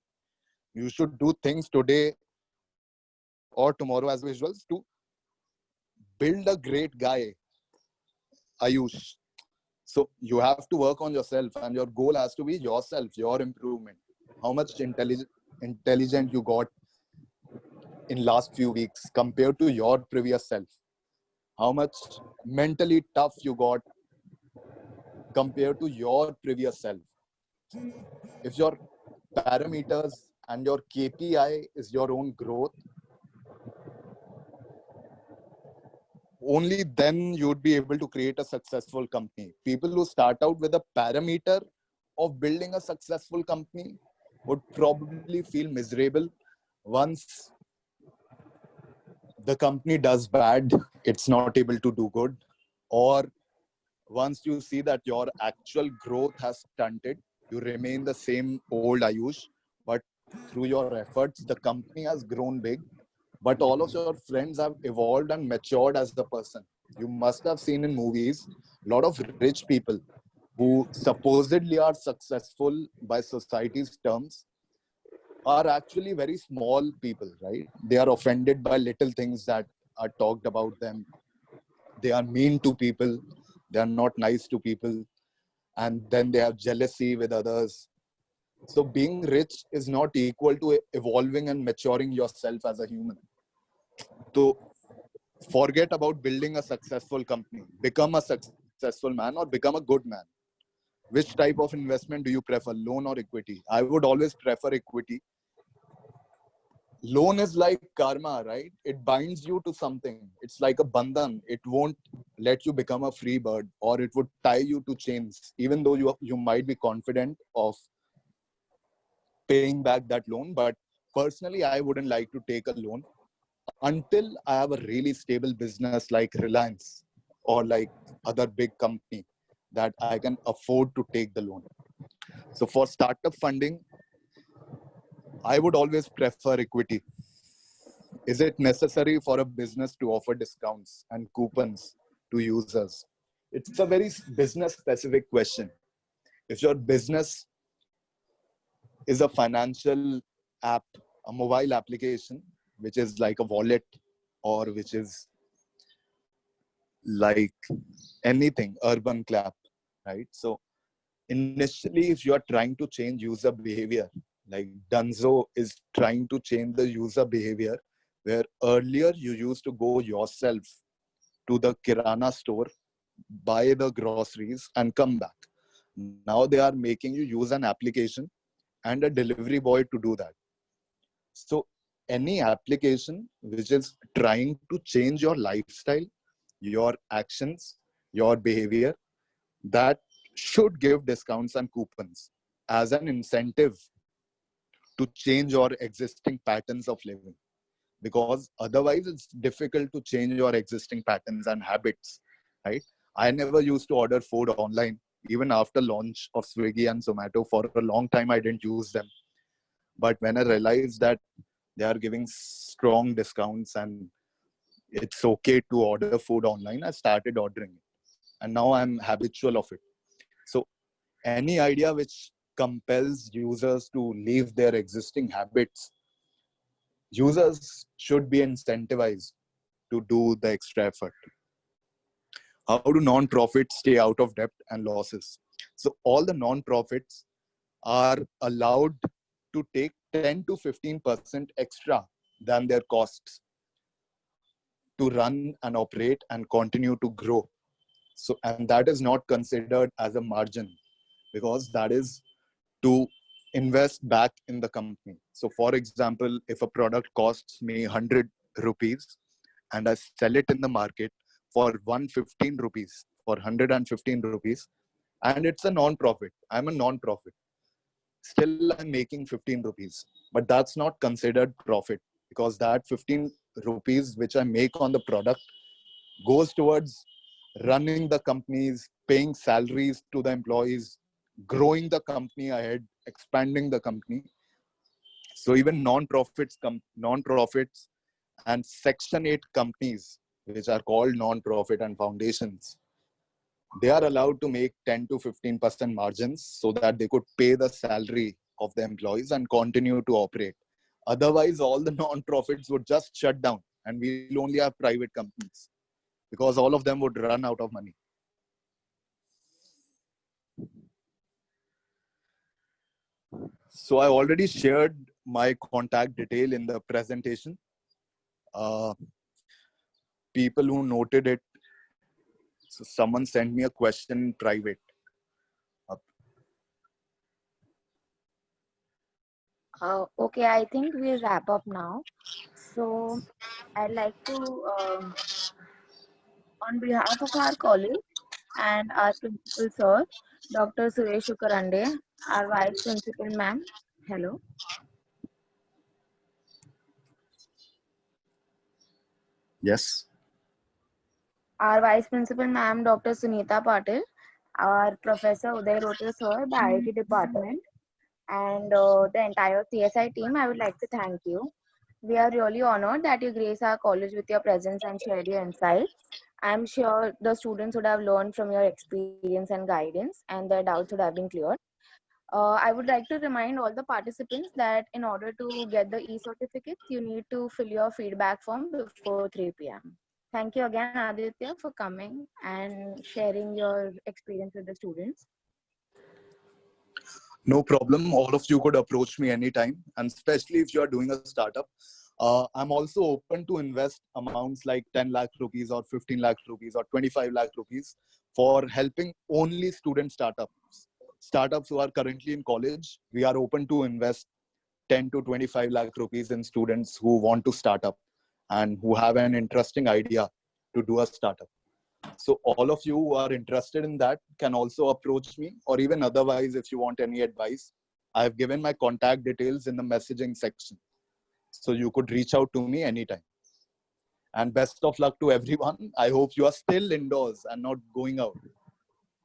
You should do things today or tomorrow as individuals to build a great guy, Ayush. So you have to work on yourself, and your goal has to be yourself, your improvement. How much intelligent you got in last few weeks compared to your previous self. How much mentally tough you got compared to your previous self. If your parameters and your KPI is your own growth, only then you would be able to create a successful company. People who start out with a parameter of building a successful company would probably feel miserable once the company does bad, it's not able to do good, or once you see that your actual growth has stunted, you remain the same old Ayush, but through your efforts, the company has grown big, but all of your friends have evolved and matured as a person. You must have seen in movies a lot of rich people who supposedly are successful by society's terms are actually very small people, right? They are offended by little things that are talked about them. They are mean to people. They are not nice to people. and then they have jealousy with others. So being rich is not equal to evolving and maturing yourself as a human. So forget about building a successful company. Become a successful man or become a good man. Which type of investment do you prefer, loan or equity? I would always prefer equity. Loan is like karma, right? It binds you to something. It's like a bandhan. It won't let you become a free bird, or it would tie you to chains, even though you might be confident of paying back that loan. But personally, I wouldn't like to take a loan until I have a really stable business like Reliance or like other big company that I can afford to take the loan. So for startup funding, I would always prefer equity. Is it necessary for a business to offer discounts and coupons to users? It's a very business specific question. If your business is a financial app, a mobile application, which is like a wallet or which is like anything, urban clap, right? So initially, if you are trying to change user behavior, like Dunzo is trying to change the user behavior, where earlier you used to go yourself to the Kirana store, buy the groceries, and come back. Now they are making you use an application and a delivery boy to do that. So any application which is trying to change your lifestyle, your actions, your behavior, that should give discounts and coupons as an incentive to change your existing patterns of living, because otherwise it's difficult to change your existing patterns and habits, right? I never used to order food online. Even after launch of Swiggy and Zomato, for a long time I didn't use them. But when I realized that they are giving strong discounts and it's okay to order food online, I started ordering it, and now I'm habitual of it. So any idea which compels users to leave their existing habits, users should be incentivized to do the extra effort. How do non-profits stay out of debt and losses? So all the non-profits are allowed to take 10 to 15% extra than their costs to run and operate and continue to grow. So, and that is not considered as a margin, because that is to invest back in the company. So for example, if a product costs me 100 rupees and I sell it in the market for 115 rupees, for 115 rupees, and it's a non-profit, I'm a non-profit, still I'm making 15 rupees. But that's not considered profit, because that 15 rupees which I make on the product goes towards running the companies, paying salaries to the employees, growing the company ahead, expanding the company. So even non-profits and Section 8 companies, which are called non-profit and foundations, they are allowed to make 10 to 15% margins so that they could pay the salary of the employees and continue to operate. Otherwise, all the non-profits would just shut down and we'll only have private companies, because all of them would run out of money. So I already shared my contact detail in the presentation. Uh, People who noted it, so someone sent me a question in private. Okay, I think we'll wrap up now. So I'd like to, on behalf of our college and our principal sir, Dr. Suresh Ukarande, our vice principal ma'am. Hello. Yes. Our vice principal ma'am, Dr. Sunita Patil, our professor Uday Rote sir, the IT department, and the entire CSI team, I would like to thank you. We are really honored that you grace our college with your presence and shared your insights. I'm sure the students would have learned from your experience and guidance, and their doubts would have been cleared. I would like to remind all the participants that in order to get the e-certificates, you need to fill your feedback form before 3 p.m. Thank you again, Aditya, for coming and sharing your experience with the students. No problem. All of you could approach me anytime, and especially if you are doing a startup. I'm also open to invest amounts like 10 lakh rupees or 15 lakh rupees or 25 lakh rupees for helping only student startups. Startups who are currently in college, we are open to invest 10 to 25 lakh rupees in students who want to start up and who have an interesting idea to do a startup. So all of you who are interested in that can also approach me, or even otherwise, if you want any advice, I have given my contact details in the messaging section. So you could reach out to me anytime. And best of luck to everyone. I hope you are still indoors and not going out.